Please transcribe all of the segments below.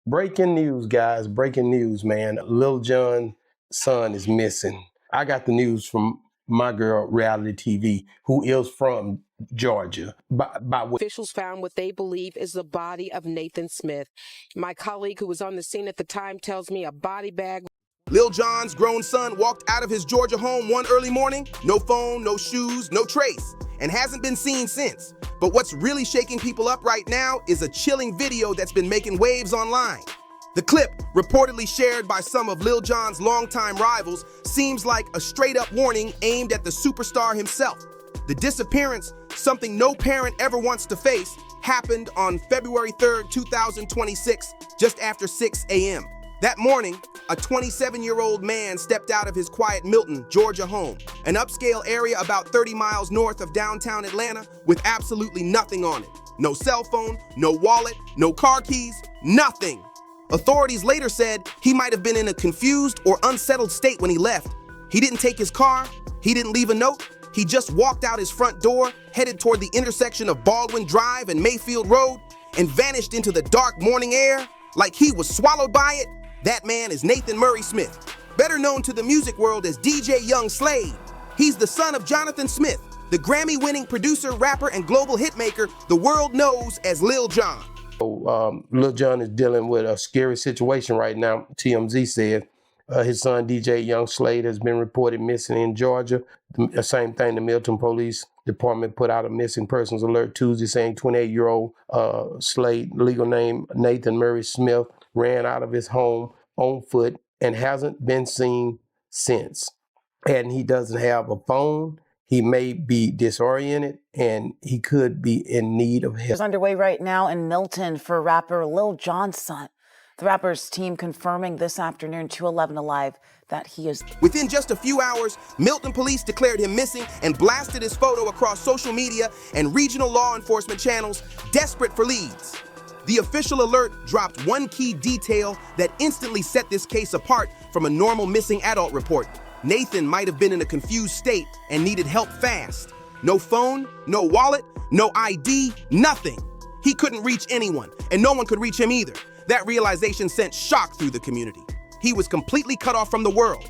Breaking news, guys. Breaking news, man. Lil Jon's son is missing. I got the news from my girl, Reality TV, who is from Georgia. Officials found what they believe is the body of Nathan Smith. My colleague who was on the scene at the time tells me a body bag. Lil Jon's grown son walked out of his Georgia home one early morning. No phone, no shoes, no trace, and hasn't been seen since. But what's really shaking people up right now is a chilling video that's been making waves online. The clip, reportedly shared by some of Lil Jon's longtime rivals, seems like a straight-up warning aimed at the superstar himself. The disappearance, something no parent ever wants to face, happened on February 3rd, 2026, just after 6 a.m. That morning, a 27-year-old man stepped out of his quiet Milton, Georgia home, an upscale area about 30 miles north of downtown Atlanta, with absolutely nothing on it. No cell phone, no wallet, no car keys, nothing. Authorities later said he might have been in a confused or unsettled state when he left. He didn't take his car, he didn't leave a note, he just walked out his front door, headed toward the intersection of Baldwin Drive and Mayfield Road, and vanished into the dark morning air like he was swallowed by it. That man is Nathan Murray Smith, better known to the music world as DJ Young Slade. He's the son of Jonathan Smith, the Grammy-winning producer, rapper, and global hitmaker the world knows as Lil Jon. Lil Jon is dealing with a scary situation right now, TMZ said. His son, DJ Young Slade, has been reported missing in Georgia. The same thing, the Milton Police Department put out a missing persons alert Tuesday saying 28-year-old Slade, legal name Nathan Murray Smith, ran out of his home on foot and hasn't been seen since. And he doesn't have a phone. He may be disoriented, and he could be in need of help. It's underway right now in Milton for rapper Lil Jon's son. The rapper's team confirming this afternoon to 11 Alive that he is. Within just a few hours, Milton police declared him missing and blasted his photo across social media and regional law enforcement channels, desperate for leads. The official alert dropped one key detail that instantly set this case apart from a normal missing adult report. Nathan might have been in a confused state and needed help fast. No phone, no wallet, no ID, nothing. He couldn't reach anyone, and no one could reach him either. That realization sent shock through the community. He was completely cut off from the world.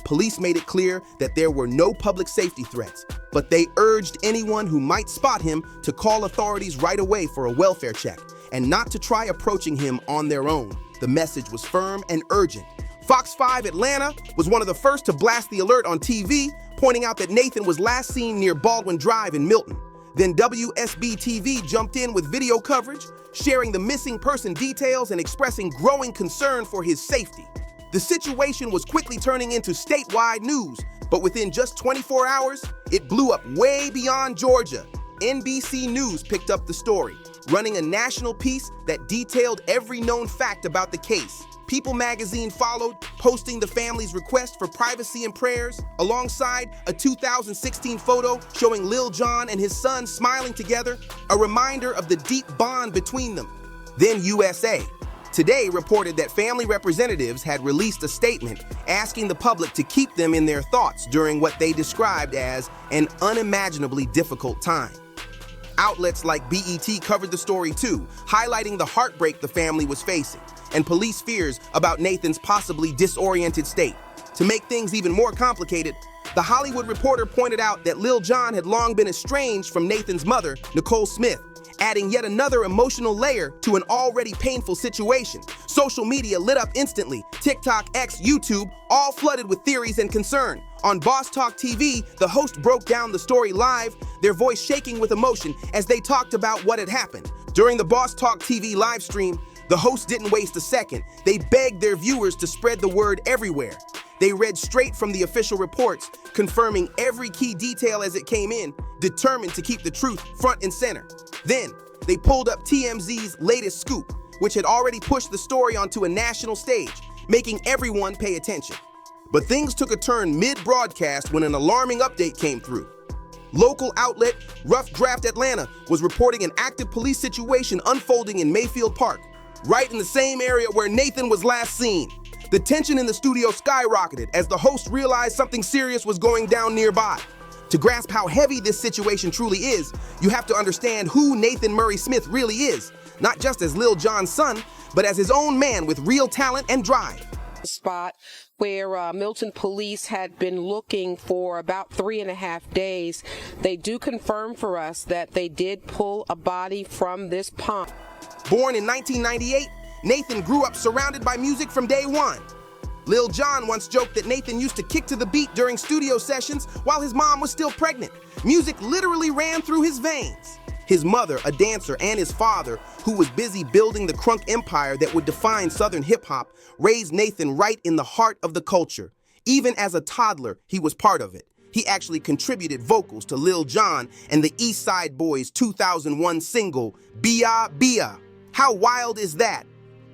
Police made it clear that there were no public safety threats, but they urged anyone who might spot him to call authorities right away for a welfare check and not to try approaching him on their own. The message was firm and urgent. Fox 5 Atlanta was one of the first to blast the alert on TV, pointing out that Nathan was last seen near Baldwin Drive in Milton. Then WSB-TV jumped in with video coverage, sharing the missing person details and expressing growing concern for his safety. The situation was quickly turning into statewide news, but within just 24 hours, it blew up way beyond Georgia. NBC News picked up the story, running a national piece that detailed every known fact about the case. People magazine followed, posting the family's request for privacy and prayers, alongside a 2016 photo showing Lil Jon and his son smiling together, a reminder of the deep bond between them. Then USA Today reported that family representatives had released a statement asking the public to keep them in their thoughts during what they described as an unimaginably difficult time. Outlets like BET covered the story too, highlighting the heartbreak the family was facing and police fears about Nathan's possibly disoriented state. To make things even more complicated, The Hollywood Reporter pointed out that Lil Jon had long been estranged from Nathan's mother, Nicole Smith, adding yet another emotional layer to an already painful situation. Social media lit up instantly. TikTok, X, YouTube, all flooded with theories and concern. On Boss Talk TV, the host broke down the story live, their voice shaking with emotion as they talked about what had happened. During the Boss Talk TV live stream, the host didn't waste a second. They begged their viewers to spread the word everywhere. They read straight from the official reports, confirming every key detail as it came in, determined to keep the truth front and center. Then, they pulled up TMZ's latest scoop, which had already pushed the story onto a national stage, making everyone pay attention. But things took a turn mid-broadcast when an alarming update came through. Local outlet Rough Draft Atlanta was reporting an active police situation unfolding in Mayfield Park, right in the same area where Nathan was last seen. The tension in the studio skyrocketed as the host realized something serious was going down nearby. To grasp how heavy this situation truly is, you have to understand who Nathan Murray Smith really is, not just as Lil Jon's son, but as his own man with real talent and drive. Spot where Milton police had been looking for about 3.5 days. They do confirm for us that they did pull a body from this pond. Born in 1998, Nathan grew up surrounded by music from day one. Lil Jon once joked that Nathan used to kick to the beat during studio sessions while his mom was still pregnant. Music literally ran through his veins. His mother, a dancer, and his father, who was busy building the crunk empire that would define Southern hip-hop, raised Nathan right in the heart of the culture. Even as a toddler, he was part of it. He actually contributed vocals to Lil Jon and the East Side Boys' 2001 single, Bia Bia. How wild is that?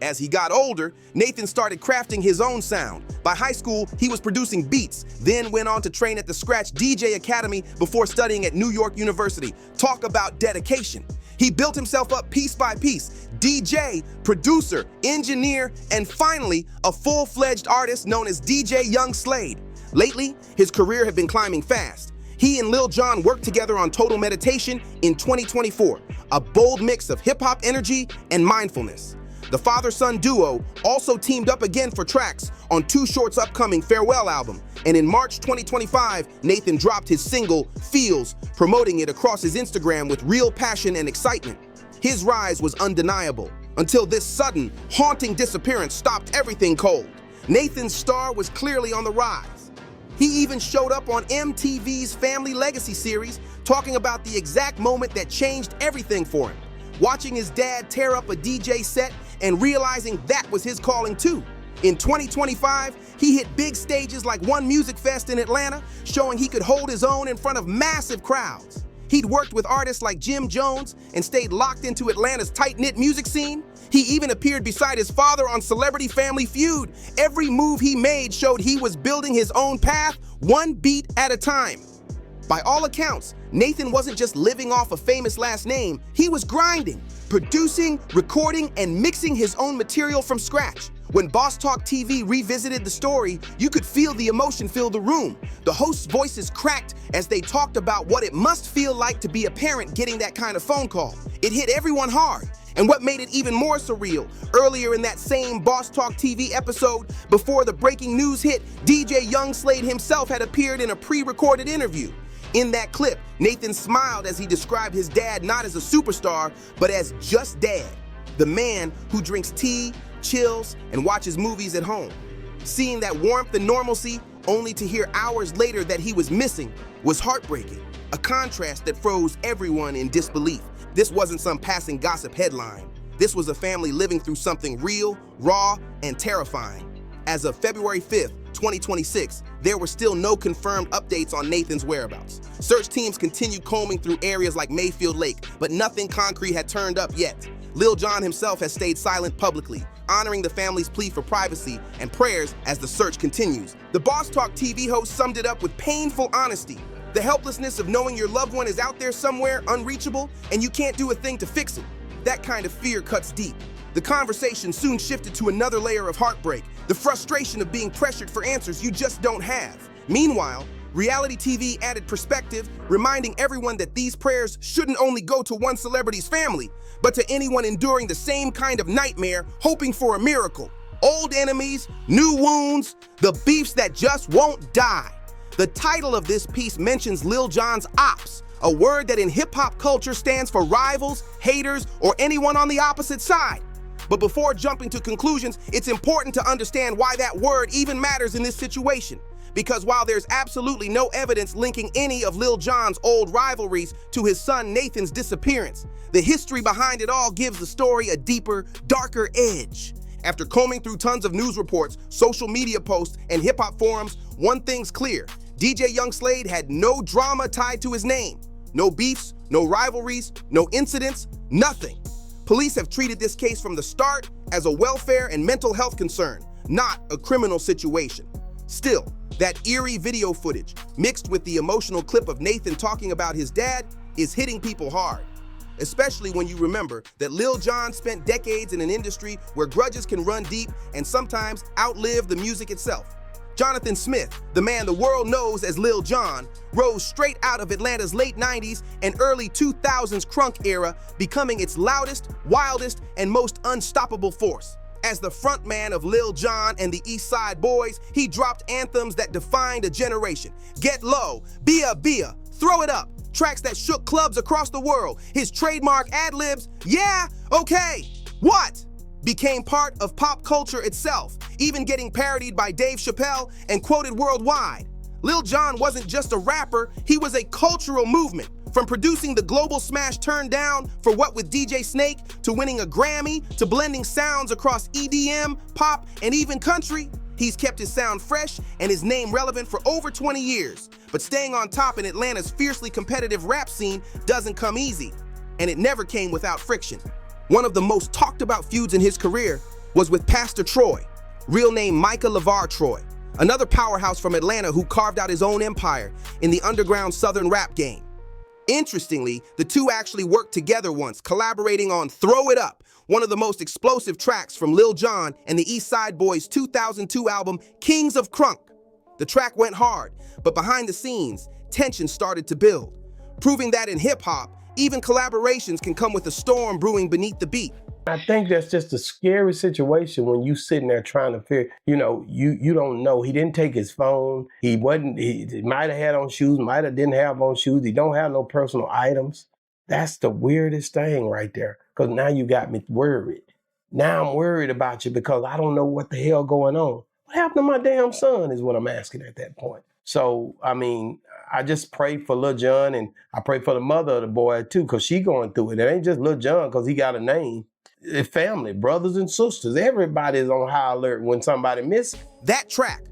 As he got older, Nathan started crafting his own sound. By high school, he was producing beats, then went on to train at the Scratch DJ Academy before studying at New York University. Talk about dedication. He built himself up piece by piece. DJ, producer, engineer, and finally, a full-fledged artist known as DJ Young Slade. Lately, his career had been climbing fast. He and Lil Jon worked together on Total Meditation in 2024, a bold mix of hip-hop energy and mindfulness. The father-son duo also teamed up again for tracks on Too Short's upcoming Farewell album, and in March 2025, Nathan dropped his single, Feels, promoting it across his Instagram with real passion and excitement. His rise was undeniable, until this sudden, haunting disappearance stopped everything cold. Nathan's star was clearly on the rise. He even showed up on MTV's Family Legacy series, talking about the exact moment that changed everything for him. Watching his dad tear up a DJ set and realizing that was his calling too. In 2025, he hit big stages like One Music Fest in Atlanta, showing he could hold his own in front of massive crowds. He'd worked with artists like Jim Jones and stayed locked into Atlanta's tight-knit music scene. He even appeared beside his father on Celebrity Family Feud. Every move he made showed he was building his own path, one beat at a time. By all accounts, Nathan wasn't just living off a famous last name, he was grinding, producing, recording, and mixing his own material from scratch. When Boss Talk TV revisited the story, you could feel the emotion fill the room. The hosts' voices cracked as they talked about what it must feel like to be a parent getting that kind of phone call. It hit everyone hard. And what made it even more surreal, earlier in that same Boss Talk TV episode, before the breaking news hit, DJ Young Slade himself had appeared in a pre-recorded interview. In that clip, Nathan smiled as he described his dad not as a superstar, but as just dad, the man who drinks tea, chills, and watches movies at home. Seeing that warmth and normalcy, only to hear hours later that he was missing, was heartbreaking, a contrast that froze everyone in disbelief. This wasn't some passing gossip headline. This was a family living through something real, raw, and terrifying. As of February 5th, 2026, there were still no confirmed updates on Nathan's whereabouts. Search teams continued combing through areas like Mayfield Lake, but nothing concrete had turned up yet. Lil Jon himself has stayed silent publicly, honoring the family's plea for privacy and prayers as the search continues. The Boss Talk TV host summed it up with painful honesty. The helplessness of knowing your loved one is out there somewhere, unreachable, and you can't do a thing to fix it. That kind of fear cuts deep. The conversation soon shifted to another layer of heartbreak, the frustration of being pressured for answers you just don't have. Meanwhile, reality TV added perspective, reminding everyone that these prayers shouldn't only go to one celebrity's family, but to anyone enduring the same kind of nightmare, hoping for a miracle. Old enemies, new wounds, the beefs that just won't die. The title of this piece mentions Lil Jon's Opps, a word that in hip-hop culture stands for rivals, haters, or anyone on the opposite side. But before jumping to conclusions, it's important to understand why that word even matters in this situation. Because while there's absolutely no evidence linking any of Lil Jon's old rivalries to his son Nathan's disappearance, the history behind it all gives the story a deeper, darker edge. After combing through tons of news reports, social media posts, and hip-hop forums, one thing's clear: DJ Young Slade had no drama tied to his name. No beefs, no rivalries, no incidents, nothing. Police have treated this case from the start as a welfare and mental health concern, not a criminal situation. Still, that eerie video footage, mixed with the emotional clip of Nathan talking about his dad, is hitting people hard. Especially when you remember that Lil Jon spent decades in an industry where grudges can run deep and sometimes outlive the music itself. Jonathan Smith, the man the world knows as Lil Jon, rose straight out of Atlanta's late 90s and early 2000s crunk era, becoming its loudest, wildest, and most unstoppable force. As the frontman of Lil Jon and the East Side Boys, he dropped anthems that defined a generation. Get Low, Bia Bia, Throw It Up, tracks that shook clubs across the world. His trademark ad-libs, yeah, okay, what? Became part of pop culture itself, even getting parodied by Dave Chappelle and quoted worldwide. Lil Jon wasn't just a rapper, he was a cultural movement. From producing the global smash Turn Down for What with DJ Snake, to winning a Grammy, to blending sounds across EDM, pop, and even country, he's kept his sound fresh and his name relevant for over 20 years. But staying on top in Atlanta's fiercely competitive rap scene doesn't come easy, and it never came without friction. One of the most talked about feuds in his career was with Pastor Troy, real name Micah LeVar Troy, another powerhouse from Atlanta who carved out his own empire in the underground Southern rap game. Interestingly, the two actually worked together once, collaborating on Throw It Up, one of the most explosive tracks from Lil Jon and the East Side Boys' 2002 album, Kings of Crunk. The track went hard, but behind the scenes, tension started to build, proving that in hip-hop, even collaborations can come with a storm brewing beneath the beat. I think that's just a scary situation when you sitting there trying to figure, you don't know. He didn't take his phone. He might have had on shoes, might have didn't have on shoes. He don't have no personal items. That's the weirdest thing right there. Because now you got me worried. Now I'm worried about you because I don't know what the hell going on. What happened to my damn son is what I'm asking at that point. So, I just pray for Lil Jon, and I pray for the mother of the boy too, because she going through it. It ain't just Lil Jon because he got a name. It's family, brothers and sisters. Everybody's on high alert when somebody misses. That track,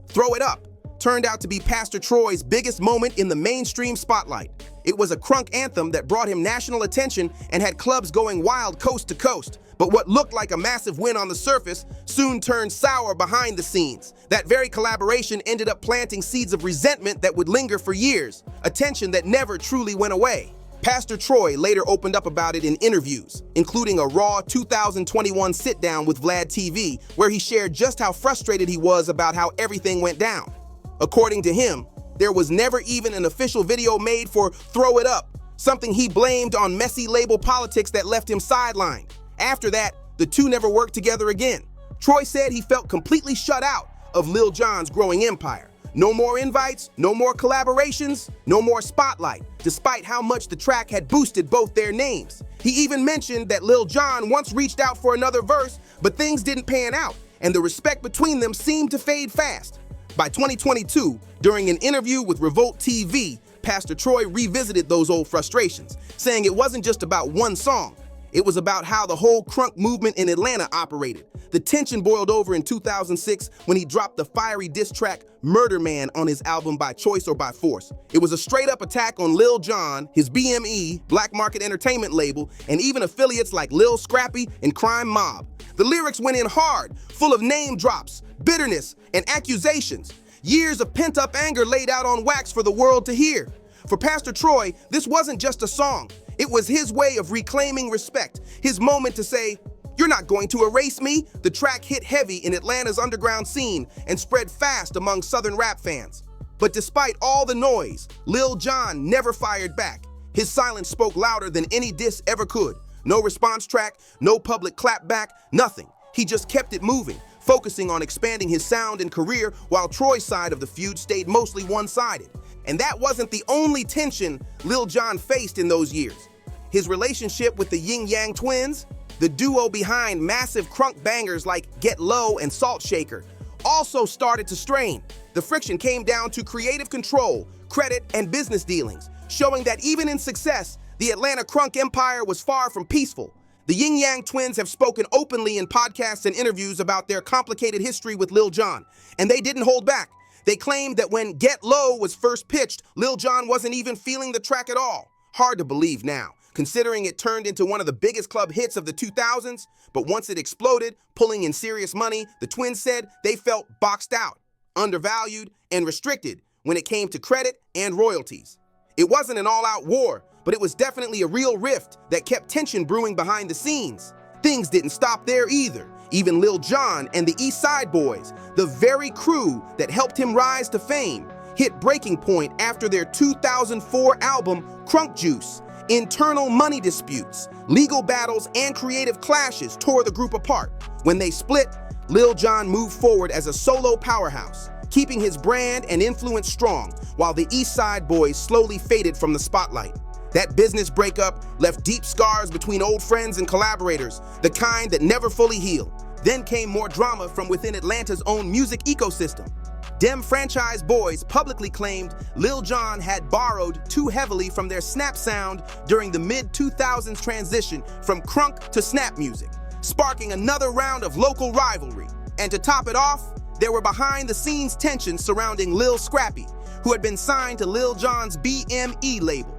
Throw It Up, turned out to be Pastor Troy's biggest moment in the mainstream spotlight. It was a crunk anthem that brought him national attention and had clubs going wild coast to coast. But what looked like a massive win on the surface soon turned sour behind the scenes. That very collaboration ended up planting seeds of resentment that would linger for years, a tension that never truly went away. Pastor Troy later opened up about it in interviews, including a raw 2021 sit-down with Vlad TV, where he shared just how frustrated he was about how everything went down. According to him, there was never even an official video made for Throw It Up, something he blamed on messy label politics that left him sidelined. After that, the two never worked together again. Troy said he felt completely shut out of Lil Jon's growing empire. No more invites, no more collaborations, no more spotlight, despite how much the track had boosted both their names. He even mentioned that Lil Jon once reached out for another verse, but things didn't pan out, and the respect between them seemed to fade fast. By 2022, during an interview with Revolt TV, Pastor Troy revisited those old frustrations, saying it wasn't just about one song. It was about how the whole crunk movement in Atlanta operated. The tension boiled over in 2006 when he dropped the fiery diss track Murder Man on his album By Choice or By Force. It was a straight-up attack on Lil Jon, his BME, Black Market Entertainment label, and even affiliates like Lil Scrappy and Crime Mob. The lyrics went in hard, full of name drops, bitterness, and accusations. Years of pent-up anger laid out on wax for the world to hear. For Pastor Troy, this wasn't just a song. It was his way of reclaiming respect, his moment to say, "You're not going to erase me." The track hit heavy in Atlanta's underground scene and spread fast among Southern rap fans. But despite all the noise, Lil Jon never fired back. His silence spoke louder than any diss ever could. No response track, no public clapback, nothing. He just kept it moving, focusing on expanding his sound and career while Troy's side of the feud stayed mostly one-sided. And that wasn't the only tension Lil Jon faced in those years. His relationship with the Yin Yang Twins, the duo behind massive crunk bangers like Get Low and Salt Shaker, also started to strain. The friction came down to creative control, credit, and business dealings, showing that even in success, the Atlanta crunk empire was far from peaceful. The Yin Yang Twins have spoken openly in podcasts and interviews about their complicated history with Lil Jon, and they didn't hold back. They claimed that when Get Low was first pitched, Lil Jon wasn't even feeling the track at all. Hard to believe now, considering it turned into one of the biggest club hits of the 2000s, but once it exploded, pulling in serious money, the Twins said they felt boxed out, undervalued, and restricted when it came to credit and royalties. It wasn't an all-out war, but it was definitely a real rift that kept tension brewing behind the scenes. Things didn't stop there either. Even Lil Jon and the East Side Boys, the very crew that helped him rise to fame, hit breaking point after their 2004 album, Crunk Juice. Internal money disputes, legal battles, and creative clashes tore the group apart. When they split, Lil Jon moved forward as a solo powerhouse, keeping his brand and influence strong, while the East Side Boys slowly faded from the spotlight. That business breakup left deep scars between old friends and collaborators, the kind that never fully heal. Then came more drama from within Atlanta's own music ecosystem. Dem franchise boys publicly claimed Lil Jon had borrowed too heavily from their snap sound during the mid-2000s transition from crunk to snap music, sparking another round of local rivalry. And to top it off, there were behind-the-scenes tensions surrounding Lil Scrappy, who had been signed to Lil Jon's BME label.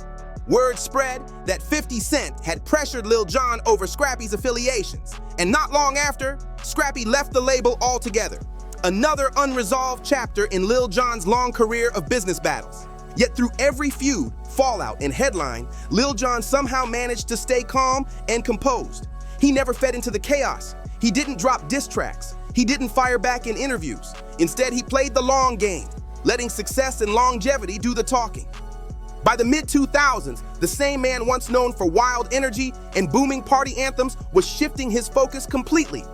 Word spread that 50 Cent had pressured Lil Jon over Scrappy's affiliations, and not long after, Scrappy left the label altogether. Another unresolved chapter in Lil Jon's long career of business battles. Yet through every feud, fallout, and headline, Lil Jon somehow managed to stay calm and composed. He never fed into the chaos. He didn't drop diss tracks. He didn't fire back in interviews. Instead, he played the long game, letting success and longevity do the talking. By the mid-2000s, the same man once known for wild energy and booming party anthems was shifting his focus completely.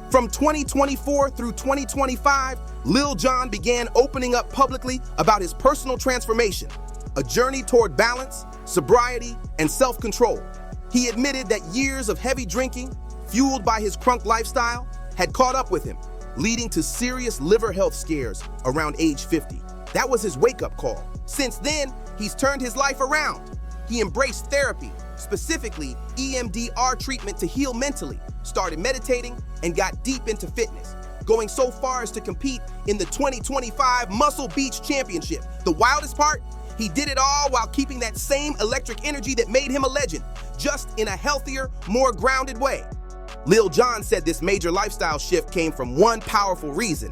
From 2024 through 2025, Lil Jon began opening up publicly about his personal transformation, a journey toward balance, sobriety, and self-control. He admitted that years of heavy drinking, fueled by his crunk lifestyle, had caught up with him, leading to serious liver health scares around age 50. That was his wake-up call. Since then, he's turned his life around. He embraced therapy, specifically EMDR treatment to heal mentally, started meditating, and got deep into fitness, going so far as to compete in the 2025 Muscle Beach Championship. The wildest part? He did it all while keeping that same electric energy that made him a legend, just in a healthier, more grounded way. Lil Jon said this major lifestyle shift came from one powerful reason.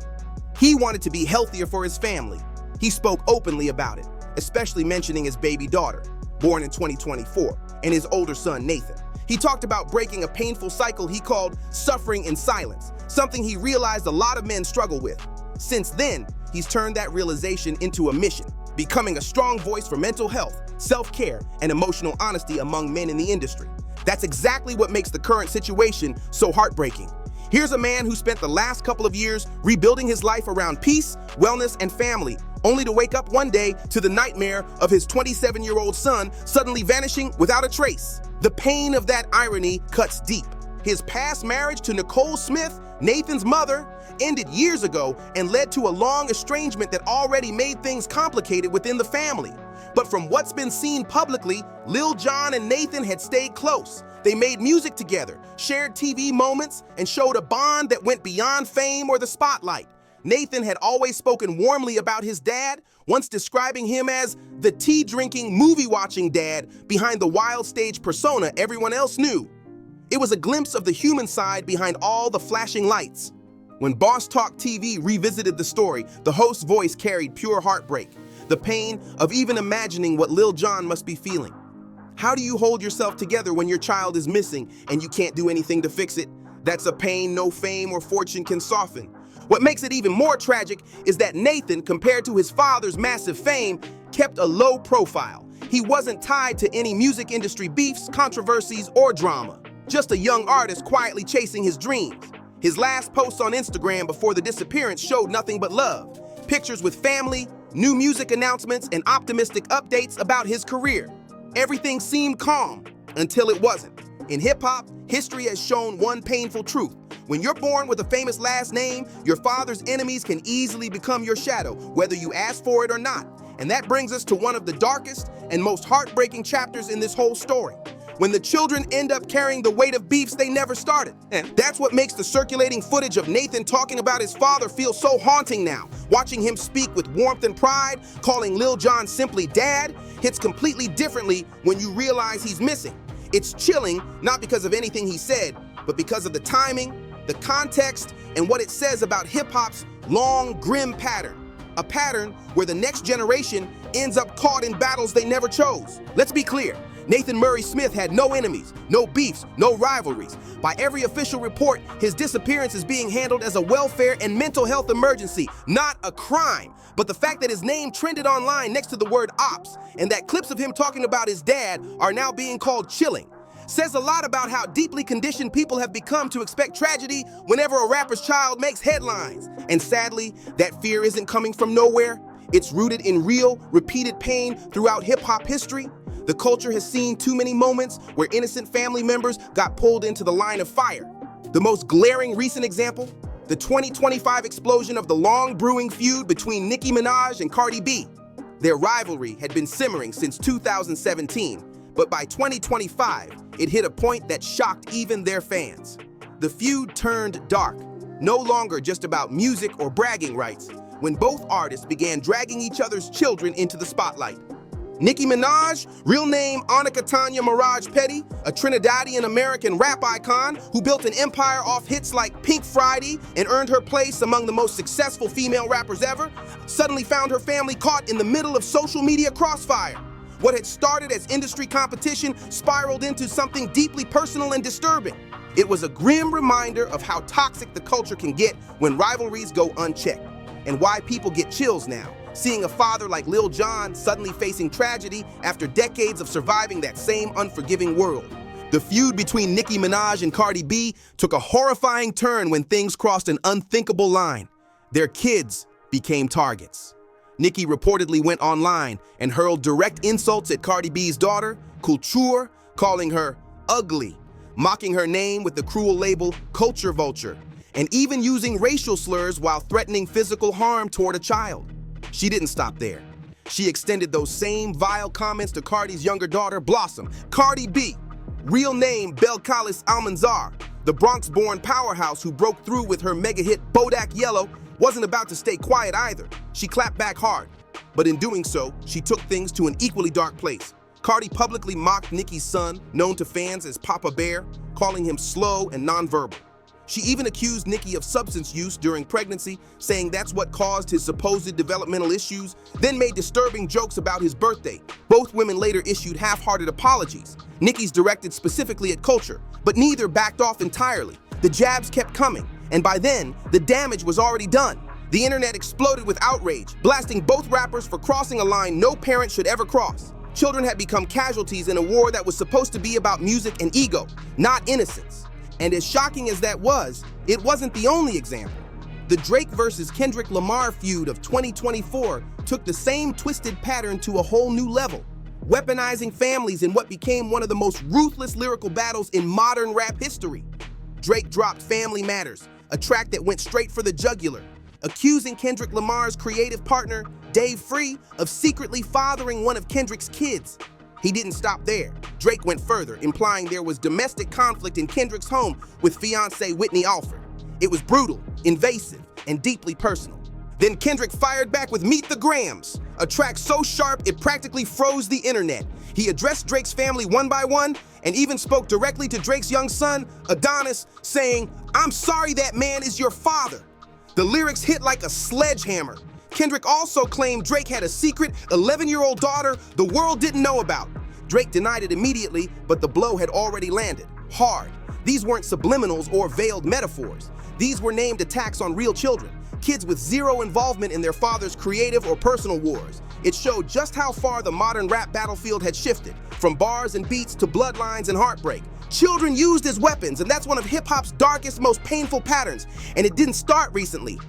He wanted to be healthier for his family. He spoke openly about it, especially mentioning his baby daughter, born in 2024, and his older son, Nathan. He talked about breaking a painful cycle he called suffering in silence, something he realized a lot of men struggle with. Since then, he's turned that realization into a mission, becoming a strong voice for mental health, self-care, and emotional honesty among men in the industry. That's exactly what makes the current situation so heartbreaking. Here's a man who spent the last couple of years rebuilding his life around peace, wellness, and family, only to wake up one day to the nightmare of his 27-year-old son suddenly vanishing without a trace. The pain of that irony cuts deep. His past marriage to Nicole Smith, Nathan's mother, ended years ago and led to a long estrangement that already made things complicated within the family. But from what's been seen publicly, Lil Jon and Nathan had stayed close. They made music together, shared TV moments, and showed a bond that went beyond fame or the spotlight. Nathan had always spoken warmly about his dad, once describing him as the tea-drinking, movie-watching dad behind the wild stage persona everyone else knew. It was a glimpse of the human side behind all the flashing lights. When Boss Talk TV revisited the story, the host's voice carried pure heartbreak, the pain of even imagining what Lil Jon must be feeling. How do you hold yourself together when your child is missing and you can't do anything to fix it? That's a pain no fame or fortune can soften. What makes it even more tragic is that Nathan, compared to his father's massive fame, kept a low profile. He wasn't tied to any music industry beefs, controversies, or drama. Just a young artist quietly chasing his dreams. His last post on Instagram before the disappearance showed nothing but love. Pictures with family, new music announcements, and optimistic updates about his career. Everything seemed calm until it wasn't. In hip-hop, history has shown one painful truth. When you're born with a famous last name, your father's enemies can easily become your shadow, whether you ask for it or not. And that brings us to one of the darkest and most heartbreaking chapters in this whole story. When the children end up carrying the weight of beefs they never started. And that's what makes the circulating footage of Nathan talking about his father feel so haunting now. Watching him speak with warmth and pride, calling Lil Jon simply dad, hits completely differently when you realize he's missing. It's chilling, not because of anything he said, but because of the timing, the context, and what it says about hip-hop's long, grim pattern. A pattern where the next generation ends up caught in battles they never chose. Let's be clear, Nathan Murray Smith had no enemies, no beefs, no rivalries. By every official report, his disappearance is being handled as a welfare and mental health emergency, not a crime. But the fact that his name trended online next to the word ops, and that clips of him talking about his dad are now being called chilling, says a lot about how deeply conditioned people have become to expect tragedy whenever a rapper's child makes headlines. And sadly, that fear isn't coming from nowhere. It's rooted in real, repeated pain throughout hip-hop history. The culture has seen too many moments where innocent family members got pulled into the line of fire. The most glaring recent example, the 2025 explosion of the long-brewing feud between Nicki Minaj and Cardi B. Their rivalry had been simmering since 2017, but by 2025, it hit a point that shocked even their fans. The feud turned dark, no longer just about music or bragging rights, when both artists began dragging each other's children into the spotlight. Nicki Minaj, real name Annika Tanya Mirage Petty, a Trinidadian-American rap icon who built an empire off hits like Pink Friday and earned her place among the most successful female rappers ever, suddenly found her family caught in the middle of social media crossfire. What had started as industry competition spiraled into something deeply personal and disturbing. It was a grim reminder of how toxic the culture can get when rivalries go unchecked, and why people get chills now, seeing a father like Lil Jon suddenly facing tragedy after decades of surviving that same unforgiving world. The feud between Nicki Minaj and Cardi B took a horrifying turn when things crossed an unthinkable line. Their kids became targets. Nicki reportedly went online and hurled direct insults at Cardi B's daughter, Kulture, calling her ugly, mocking her name with the cruel label culture vulture, and even using racial slurs while threatening physical harm toward a child. She didn't stop there. She extended those same vile comments to Cardi's younger daughter, Blossom. Cardi B, real name Belcalis Almanzar, the Bronx-born powerhouse who broke through with her mega hit Bodak Yellow, wasn't about to stay quiet either. She clapped back hard, but in doing so, she took things to an equally dark place. Cardi publicly mocked Nicki's son, known to fans as Papa Bear, calling him slow and nonverbal. She even accused Nicki of substance use during pregnancy, saying that's what caused his supposed developmental issues, then made disturbing jokes about his birthday. Both women later issued half-hearted apologies. Nicki's directed specifically at Kulture, but neither backed off entirely. The jabs kept coming, and by then, the damage was already done. The internet exploded with outrage, blasting both rappers for crossing a line no parent should ever cross. Children had become casualties in a war that was supposed to be about music and ego, not innocence. And as shocking as that was, it wasn't the only example. The Drake versus Kendrick Lamar feud of 2024 took the same twisted pattern to a whole new level, weaponizing families in what became one of the most ruthless lyrical battles in modern rap history. Drake dropped Family Matters, a track that went straight for the jugular, accusing Kendrick Lamar's creative partner, Dave Free, of secretly fathering one of Kendrick's kids. He didn't stop there. Drake went further, implying there was domestic conflict in Kendrick's home with fiancée Whitney Alford. It was brutal, invasive, and deeply personal. Then Kendrick fired back with Meet the Grams, a track so sharp it practically froze the internet. He addressed Drake's family one by one and even spoke directly to Drake's young son, Adonis, saying, "I'm sorry that man is your father." The lyrics hit like a sledgehammer. Kendrick also claimed Drake had a secret 11-year-old daughter the world didn't know about. Drake denied it immediately, but the blow had already landed, hard. These weren't subliminals or veiled metaphors. These were named attacks on real children, kids with zero involvement in their father's creative or personal wars. It showed just how far the modern rap battlefield had shifted, from bars and beats to bloodlines and heartbreak. Children used as weapons, and that's one of hip-hop's darkest, most painful patterns, and it didn't start recently.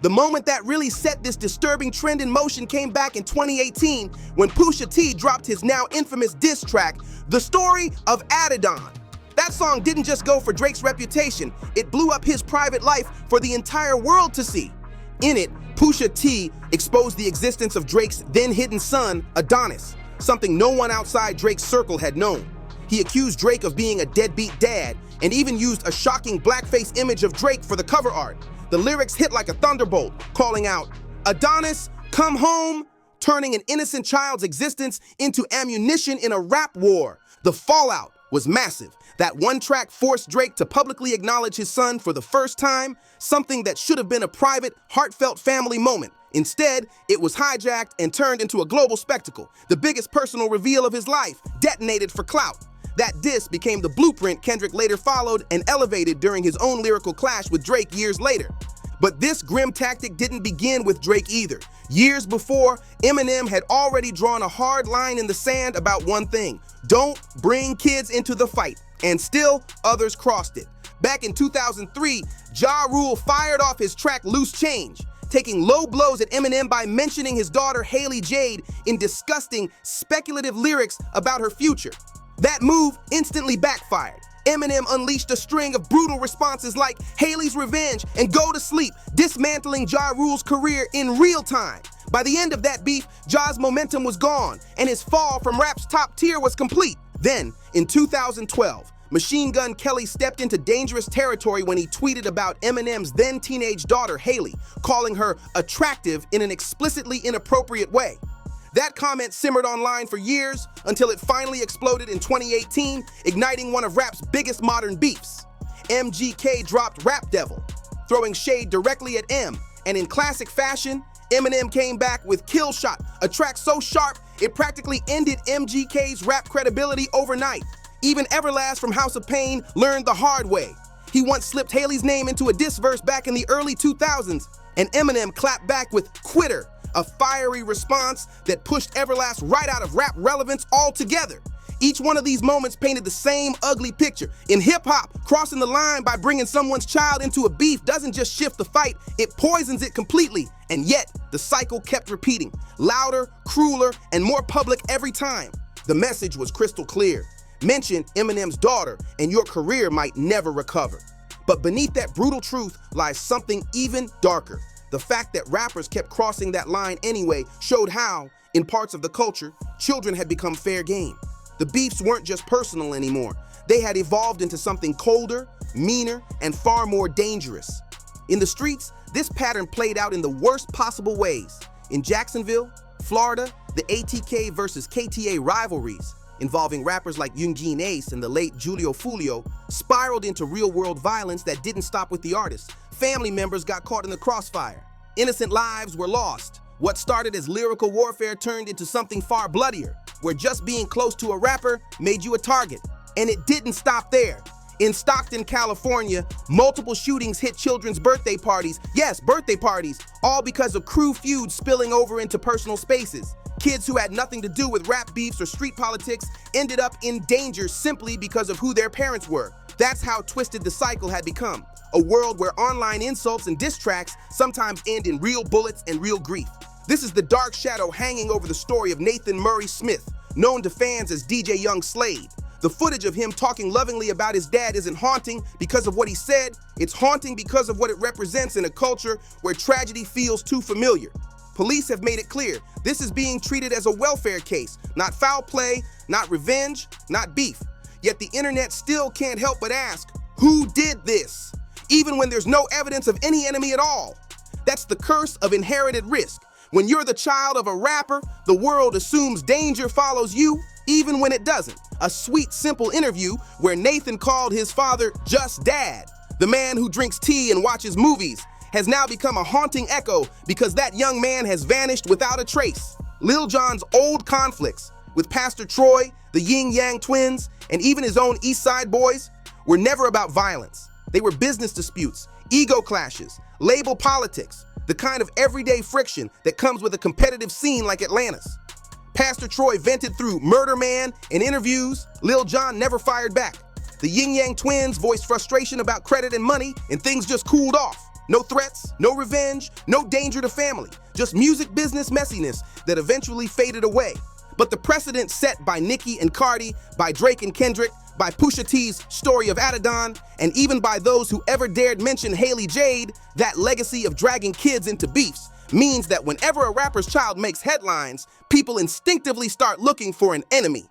The moment that really set this disturbing trend in motion came back in 2018 when Pusha T dropped his now infamous diss track, The Story of Adidon. That song didn't just go for Drake's reputation, it blew up his private life for the entire world to see. In it, Pusha T exposed the existence of Drake's then-hidden son, Adonis, something no one outside Drake's circle had known. He accused Drake of being a deadbeat dad and even used a shocking blackface image of Drake for the cover art. The lyrics hit like a thunderbolt, calling out, "Adonis, come home," turning an innocent child's existence into ammunition in a rap war. The fallout was massive. That one track forced Drake to publicly acknowledge his son for the first time, something that should have been a private, heartfelt family moment. Instead, it was hijacked and turned into a global spectacle. The biggest personal reveal of his life, detonated for clout. That diss became the blueprint Kendrick later followed and elevated during his own lyrical clash with Drake years later. But this grim tactic didn't begin with Drake either. Years before, Eminem had already drawn a hard line in the sand about one thing: don't bring kids into the fight. And still, others crossed it. Back in 2003, Ja Rule fired off his track Loose Change, taking low blows at Eminem by mentioning his daughter Haley Jade in disgusting, speculative lyrics about her future. That move instantly backfired. Eminem unleashed a string of brutal responses like Haley's Revenge and Go to Sleep, dismantling Ja Rule's career in real time. By the end of that beef, Ja's momentum was gone, and his fall from rap's top tier was complete. Then, in 2012, Machine Gun Kelly stepped into dangerous territory when he tweeted about Eminem's then teenage daughter Haley, calling her attractive in an explicitly inappropriate way. That comment simmered online for years until it finally exploded in 2018, igniting one of rap's biggest modern beefs. MGK dropped Rap Devil, throwing shade directly at M, and in classic fashion, Eminem came back with Kill Shot, a track so sharp it practically ended MGK's rap credibility overnight. Even Everlast from House of Pain learned the hard way. He once slipped Haley's name into a diss verse back in the early 2000s, and Eminem clapped back with Quitter, a fiery response that pushed Everlast right out of rap relevance altogether. Each one of these moments painted the same ugly picture. In hip-hop, crossing the line by bringing someone's child into a beef doesn't just shift the fight, it poisons it completely. And yet, the cycle kept repeating, louder, crueler, and more public every time. The message was crystal clear. Mention Eminem's daughter, and your career might never recover. But beneath that brutal truth lies something even darker. The fact that rappers kept crossing that line anyway showed how, in parts of the culture, children had become fair game. The beefs weren't just personal anymore. They had evolved into something colder, meaner, and far more dangerous. In the streets, this pattern played out in the worst possible ways. In Jacksonville, Florida, the ATK versus KTA rivalries, involving rappers like Youngin Ace and the late Julio Fulio, spiraled into real-world violence that didn't stop with the artists. Family members got caught in the crossfire. Innocent lives were lost. What started as lyrical warfare turned into something far bloodier, where just being close to a rapper made you a target. And it didn't stop there. In Stockton, California, multiple shootings hit children's birthday parties. Yes, birthday parties, all because of crew feuds spilling over into personal spaces. Kids who had nothing to do with rap beefs or street politics ended up in danger simply because of who their parents were. That's how twisted the cycle had become. A world where online insults and diss tracks sometimes end in real bullets and real grief. This is the dark shadow hanging over the story of Nathan Murray Smith, known to fans as DJ Young Slade. The footage of him talking lovingly about his dad isn't haunting because of what he said, it's haunting because of what it represents in a culture where tragedy feels too familiar. Police have made it clear this is being treated as a welfare case, not foul play, not revenge, not beef. Yet the internet still can't help but ask, who did this? Even when there's no evidence of any enemy at all. That's the curse of inherited risk. When you're the child of a rapper, the world assumes danger follows you, even when it doesn't. A sweet, simple interview where Nathan called his father just dad, the man who drinks tea and watches movies, has now become a haunting echo because that young man has vanished without a trace. Lil Jon's old conflicts with Pastor Troy, the Yin Yang Twins, and even his own East Side Boys were never about violence. They were business disputes, ego clashes, label politics, the kind of everyday friction that comes with a competitive scene like Atlanta's. Pastor Troy vented through Murder Man in interviews. Lil Jon never fired back. The Yin Yang Twins voiced frustration about credit and money, and things just cooled off. No threats, no revenge, no danger to family, just music business messiness that eventually faded away. But the precedent set by Nicki and Cardi, by Drake and Kendrick, by Pusha T's Story of Adidon, and even by those who ever dared mention Haley Jade, that legacy of dragging kids into beefs means that whenever a rapper's child makes headlines, people instinctively start looking for an enemy.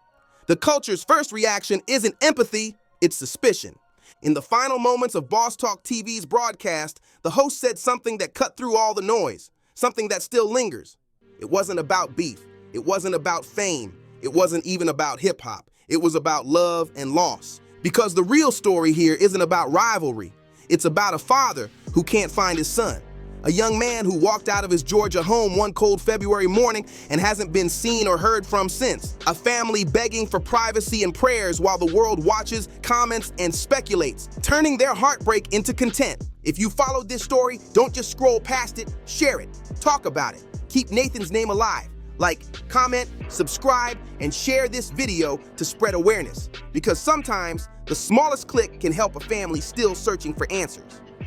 The culture's first reaction isn't empathy, it's suspicion. In the final moments of Boss Talk TV's broadcast, the host said something that cut through all the noise, something that still lingers. It wasn't about beef. It wasn't about fame. It wasn't even about hip-hop. It was about love and loss. Because the real story here isn't about rivalry. It's about a father who can't find his son, A young man who walked out of his Georgia home one cold February morning and hasn't been seen or heard from since. A family begging for privacy and prayers while the world watches, comments, and speculates, turning their heartbreak into content. If you followed this story, don't just scroll past it, share it, talk about it. Keep Nathan's name alive. Like, comment, subscribe, and share this video to spread awareness. Because sometimes the smallest click can help a family still searching for answers.